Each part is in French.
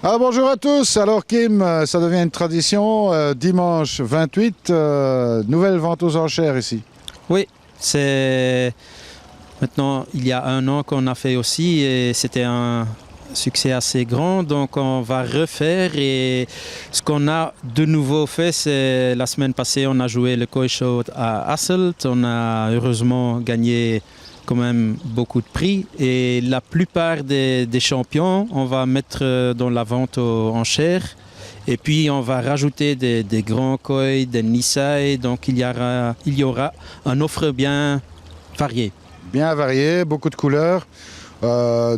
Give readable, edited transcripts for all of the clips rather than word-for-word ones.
Alors bonjour à tous, alors Kim, ça devient une tradition, dimanche 28, nouvelle vente aux enchères ici. Oui, c'est maintenant il y a un an qu'on a fait aussi et c'était un succès assez grand, donc on va refaire. Et ce qu'on a de nouveau fait, c'est la semaine passée on a joué le Koi Show à Hasselt, on a heureusement gagné quand même beaucoup de prix et la plupart des champions on va mettre dans la vente aux enchères. Et puis on va rajouter des grands koi, des nisai, donc il y aura une offre bien variée. Bien varié, beaucoup de couleurs,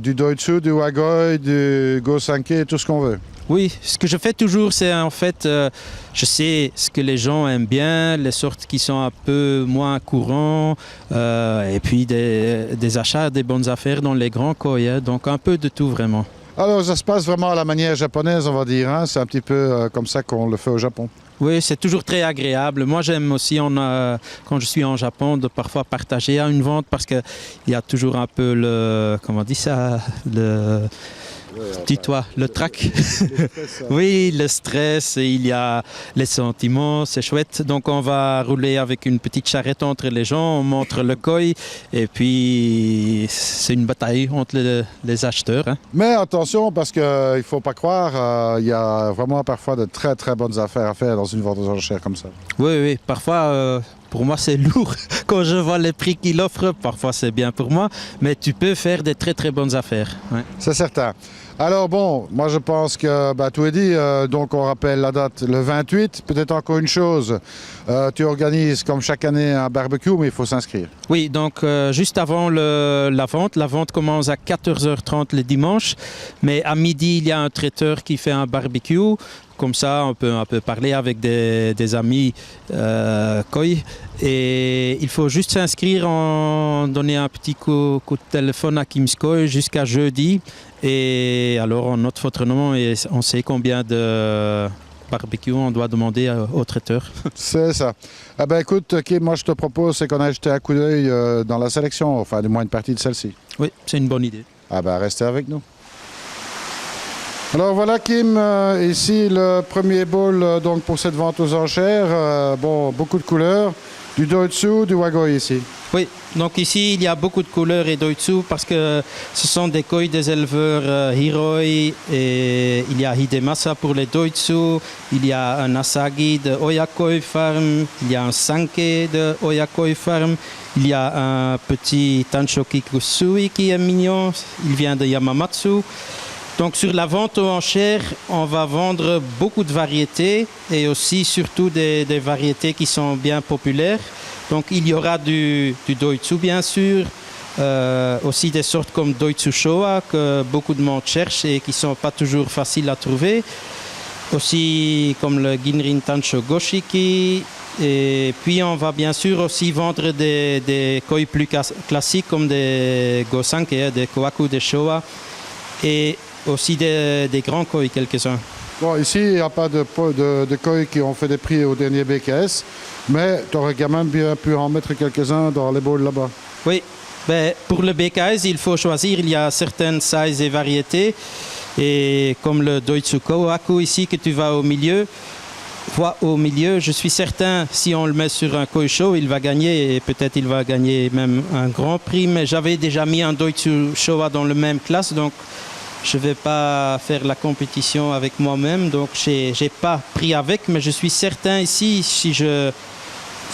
du Doitsu, du Wagoi, du Gosanke, tout ce qu'on veut. Oui, ce que je fais toujours, c'est en fait, je sais ce que les gens aiment bien, les sortes qui sont un peu moins courants, et puis des achats, des bonnes affaires dans les grands koi, hein, donc un peu de tout vraiment. Alors ça se passe vraiment à la manière japonaise, on va dire, hein? C'est un petit peu comme ça qu'on le fait au Japon. Oui, c'est toujours très agréable. Moi, j'aime aussi, quand je suis en Japon, de parfois partager à une vente parce qu'il y a toujours un peu le, comment on dit ça, dis-toi, le trac. Oui, le stress, et il y a les sentiments, c'est chouette. Donc on va rouler avec une petite charrette entre les gens, on montre le koi et puis c'est une bataille entre les acheteurs. Hein. Mais attention, parce qu'il ne faut pas croire, il y a vraiment parfois de très très bonnes affaires à faire dans une vente aux enchères comme ça. Oui, oui, parfois... pour moi, c'est lourd quand je vois les prix qu'il offre. Parfois, c'est bien pour moi, mais tu peux faire des très très bonnes affaires. Ouais. C'est certain. Alors bon, moi je pense que tout est dit, donc on rappelle la date le 28. Peut-être encore une chose, tu organises comme chaque année un barbecue, mais il faut s'inscrire. Oui, donc juste avant la vente commence à 14h30 le dimanche, mais à midi, il y a un traiteur qui fait un barbecue. Comme ça, on peut un peu parler avec des amis koi. Et il faut juste s'inscrire, donner un petit coup de téléphone à Kim's Koi jusqu'à jeudi. Et alors, on note votre nom et on sait combien de barbecue on doit demander au traiteur. C'est ça. Ah ben écoute, Kim, moi je te propose, c'est qu'on a jeté un coup d'œil dans la sélection, enfin du moins une partie de celle-ci. Oui, c'est une bonne idée. Ah ben restez avec nous. Alors voilà Kim, ici le premier bowl donc pour cette vente aux enchères. Bon, beaucoup de couleurs, du Doitsu, du Wagoi ici. Oui, donc ici il y a beaucoup de couleurs et Doitsu parce que ce sont des koi des éleveurs Hiroi et il y a Hidemasa pour les Doitsu, il y a un Asagi de Oyakoi Farm, il y a un Sanke de Oyakoi Farm, il y a un petit Tanshoki Kusui qui est mignon, il vient de Yamamatsu. Donc sur la vente aux enchères, on va vendre beaucoup de variétés et aussi surtout des variétés qui sont bien populaires. Donc il y aura du Doitsu bien sûr, aussi des sortes comme Doitsu Showa que beaucoup de monde cherche et qui ne sont pas toujours faciles à trouver. Aussi comme le Ginrin Tansho Goshiki. Et puis on va bien sûr aussi vendre des koi plus classiques comme des Gosanke, des Kohaku, des Showa. Et aussi des grands koi, quelques-uns. Bon, ici, il n'y a pas de koi qui ont fait des prix au dernier BKS, mais tu aurais quand même bien pu en mettre quelques-uns dans les bowls là-bas. Oui, ben, pour le BKS, il faut choisir. Il y a certaines sizes et variétés. Et comme le Doitsu Kohaku ici, que tu vas au milieu, je suis certain, si on le met sur un koi show, il va gagner et peut-être il va gagner même un grand prix. Mais j'avais déjà mis un Doitsu Showa dans la même classe, donc je ne vais pas faire la compétition avec moi-même, donc je n'ai pas pris avec, mais je suis certain ici, si je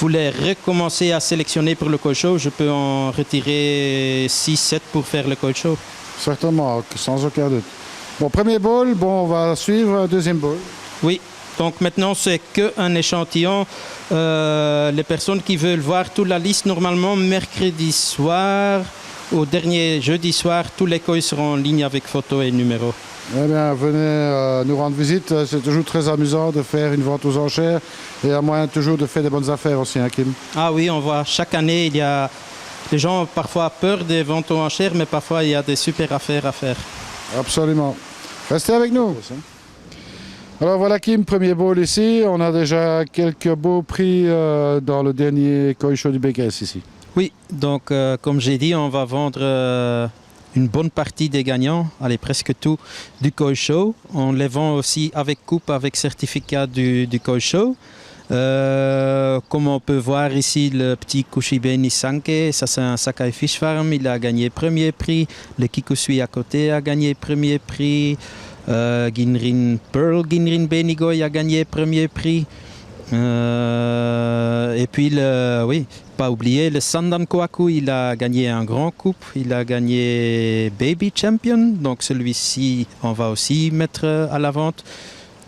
voulais recommencer à sélectionner pour le koi show, je peux en retirer 6-7 pour faire le koi show. Certainement, sans aucun doute. Bon, premier bowl, bon, on va suivre, deuxième bowl. Oui, donc maintenant c'est qu'un échantillon. Les personnes qui veulent voir toute la liste, normalement mercredi soir, au dernier jeudi soir, tous les koi seront en ligne avec photos et numéros. Eh bien, venez nous rendre visite. C'est toujours très amusant de faire une vente aux enchères et à moyen toujours de faire des bonnes affaires aussi, hein, Kim. Ah oui, on voit chaque année, les gens ont parfois peur des ventes aux enchères, mais parfois il y a des super affaires à faire. Absolument. Restez avec nous. Alors voilà Kim, premier bowl ici. On a déjà quelques beaux prix dans le dernier koi show du BKS ici. Oui, donc comme j'ai dit, on va vendre une bonne partie des gagnants, allez, presque tout, du Koi Show. On les vend aussi avec coupe, avec certificat du Koi Show. Comme on peut voir ici, le petit Kushibe Nisanke, ça c'est un Sakai Fish Farm, il a gagné premier prix. Le Kikusui à côté a gagné premier prix. Ginrin Pearl, Ginrin Benigoy a gagné premier prix. Et puis, oui, pas oublier, le Sandan Kohaku, il a gagné un grand coupe. Il a gagné Baby Champion, donc celui-ci, on va aussi mettre à la vente.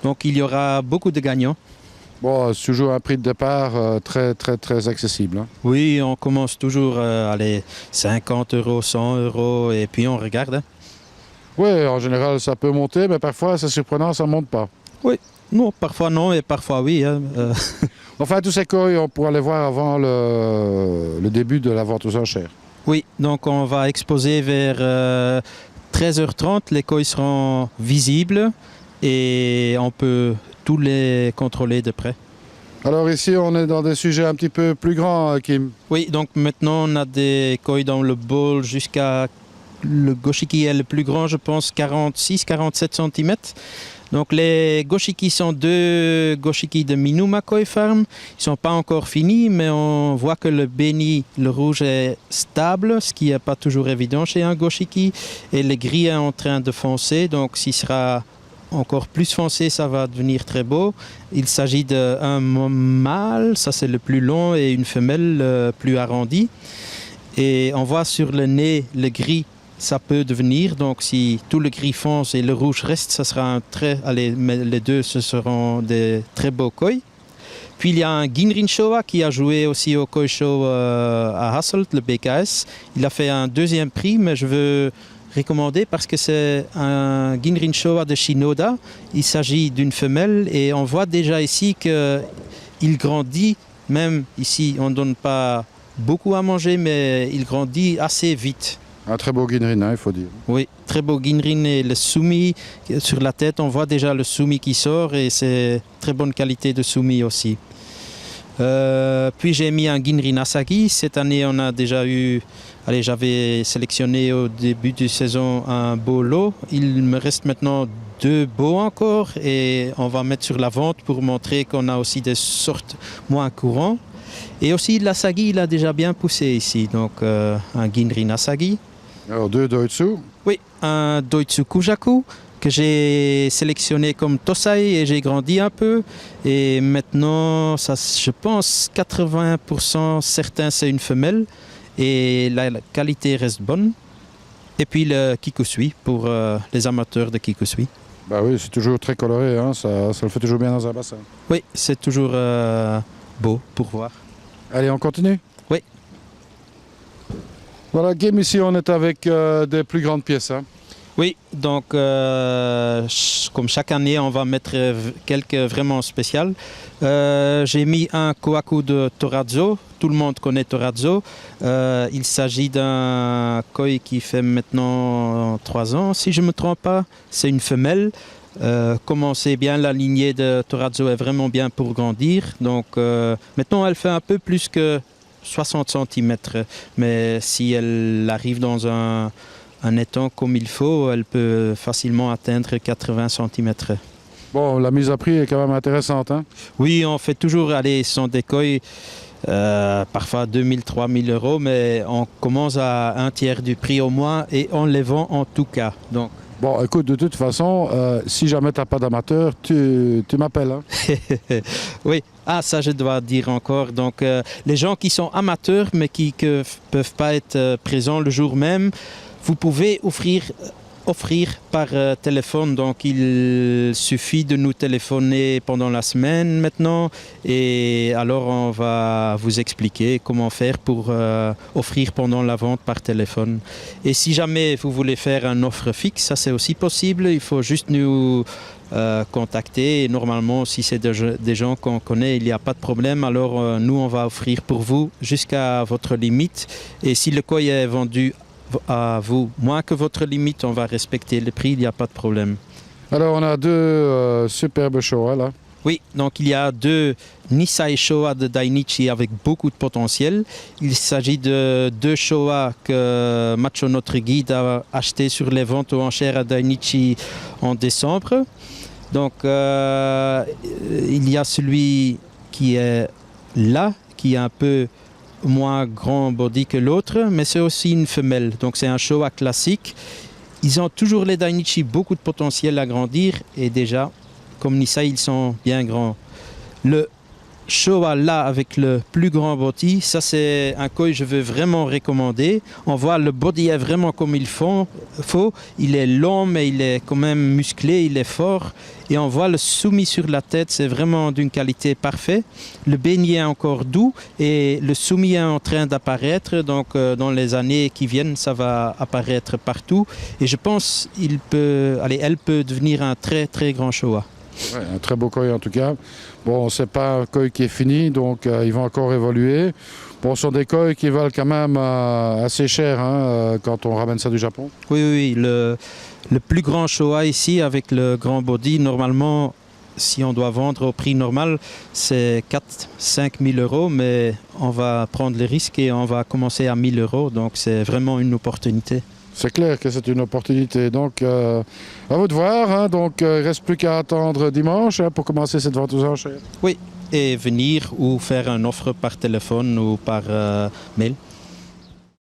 Donc il y aura beaucoup de gagnants. Bon, c'est toujours un prix de départ très accessible. Hein. Oui, on commence toujours à les 50 €, 100 € et puis on regarde. Hein. Oui, en général, ça peut monter, mais parfois, c'est surprenant, ça ne monte pas. Oui, non, parfois non et parfois oui. Hein. Enfin, tous ces koi, on pourra les voir avant le début de la vente aux enchères. Oui, donc on va exposer vers 13h30. Les koi seront visibles et on peut tous les contrôler de près. Alors ici, on est dans des sujets un petit peu plus grands, Kim. Oui, donc maintenant on a des koi dans le bowl jusqu'à le goshiki est le plus grand, je pense, 46-47 cm. Donc les goshiki sont deux goshiki de Minuma Koi Farm. Ils ne sont pas encore finis, mais on voit que le beni, le rouge, est stable, ce qui n'est pas toujours évident chez un goshiki. Et le gris est en train de foncer, donc s'il sera encore plus foncé, ça va devenir très beau. Il s'agit d'un mâle, ça c'est le plus long, et une femelle plus arrondie. Et on voit sur le nez le gris, ça peut devenir. Donc si tout le gris fonce et le rouge reste, ça sera un très... Allez, les deux, ce seront des très beaux koi. Puis il y a un Ginrin Showa qui a joué aussi au Koi Show à Hasselt, le BKS. Il a fait un deuxième prix, mais je veux recommander parce que c'est un Ginrin Showa de Shinoda. Il s'agit d'une femelle et on voit déjà ici qu'il grandit. Même ici, on ne donne pas beaucoup à manger, mais il grandit assez vite. Un très beau Ginrin, hein, il faut dire. Oui, très beau Ginrin et le sumi sur la tête, on voit déjà le sumi qui sort et c'est très bonne qualité de sumi aussi. Puis j'ai mis un Ginrin Asagi. Cette année, on a déjà eu... Allez, j'avais sélectionné au début de saison un beau lot. Il me reste maintenant 2 beaux encore et on va mettre sur la vente pour montrer qu'on a aussi des sortes moins courantes. Et aussi l'Asagi, il a déjà bien poussé ici, donc un Ginrin Asagi. Alors 2 Doitsu. Oui, un Doitsu Kujaku que j'ai sélectionné comme Tosai et j'ai grandi un peu. Et maintenant, ça, je pense 80% certain c'est une femelle. Et la qualité reste bonne. Et puis le Kikusui pour les amateurs de Kikusui. Bah oui, c'est toujours très coloré, hein, ça le fait toujours bien dans un bassin. Oui, c'est toujours beau pour voir. Allez, on continue? Oui. Voilà, Kim, ici on est avec des plus grandes pièces. Hein. Oui, donc comme chaque année, on va mettre quelques vraiment spéciales. J'ai mis un Kohaku de Torazo. Tout le monde connaît Torazo. Il s'agit d'un koi qui fait maintenant 3 ans, si je ne me trompe pas. C'est une femelle. Comme on sait bien, la lignée de Torazo est vraiment bien pour grandir. Donc maintenant, elle fait un peu plus que 60 cm. Mais si elle arrive dans un étang comme il faut, elle peut facilement atteindre 80 cm. Bon, la mise à prix est quand même intéressante. Hein? Oui, on fait toujours, allez, ce sont des koi, parfois 2000, 3000 €, mais on commence à 1/3 du prix au moins et on les vend en tout cas. Donc. Bon, écoute, de toute façon, si jamais tu n'as pas d'amateur, tu m'appelles. Hein? Oui, ça je dois dire encore. Donc, les gens qui sont amateurs mais qui ne peuvent pas être présents le jour même, vous pouvez offrir par téléphone. Donc il suffit de nous téléphoner pendant la semaine maintenant et alors on va vous expliquer comment faire pour offrir pendant la vente par téléphone. Et si jamais vous voulez faire une offre fixe, ça c'est aussi possible. Il faut juste nous contacter et normalement si c'est des gens qu'on connaît, il n'y a pas de problème. Alors nous on va offrir pour vous jusqu'à votre limite et si le koi est vendu à vous, moins que votre limite, on va respecter le prix, il n'y a pas de problème. Alors on a 2 superbes Showa là. Oui, donc il y a deux Nisei Showa de Dainichi avec beaucoup de potentiel. Il s'agit de deux Showa que Macho, notre guide, a acheté sur les ventes aux enchères à Dainichi en décembre. Donc il y a celui qui est là, qui est un peu moins grand body que l'autre, mais c'est aussi une femelle. Donc c'est un Showa classique. Ils ont toujours les Dainichi beaucoup de potentiel à grandir et déjà, comme Nisei, ils sont bien grands. Le Showa là avec le plus grand body, ça c'est un koi que je veux vraiment recommander. On voit le body est vraiment comme il faut. Il est long mais il est quand même musclé, il est fort. Et on voit le soumis sur la tête, c'est vraiment d'une qualité parfaite. Le beignet est encore doux et le soumis est en train d'apparaître. Donc dans les années qui viennent, ça va apparaître partout. Et je pense elle peut devenir un très très grand Showa. Ouais, un très beau koi en tout cas. Bon, c'est pas un koi qui est fini, donc ils vont encore évoluer. Bon, ce sont des koi qui valent quand même assez cher hein, quand on ramène ça du Japon. Oui, le plus grand Showa ici avec le grand body, normalement, si on doit vendre au prix normal, c'est 4-5 000 euros, mais on va prendre les risques et on va commencer à 1 000 euros, donc c'est vraiment une opportunité. C'est clair que c'est une opportunité. Donc, à vous de voir. Hein. Donc, il ne reste plus qu'à attendre dimanche hein, pour commencer cette vente aux enchères. Oui, et venir ou faire une offre par téléphone ou par mail.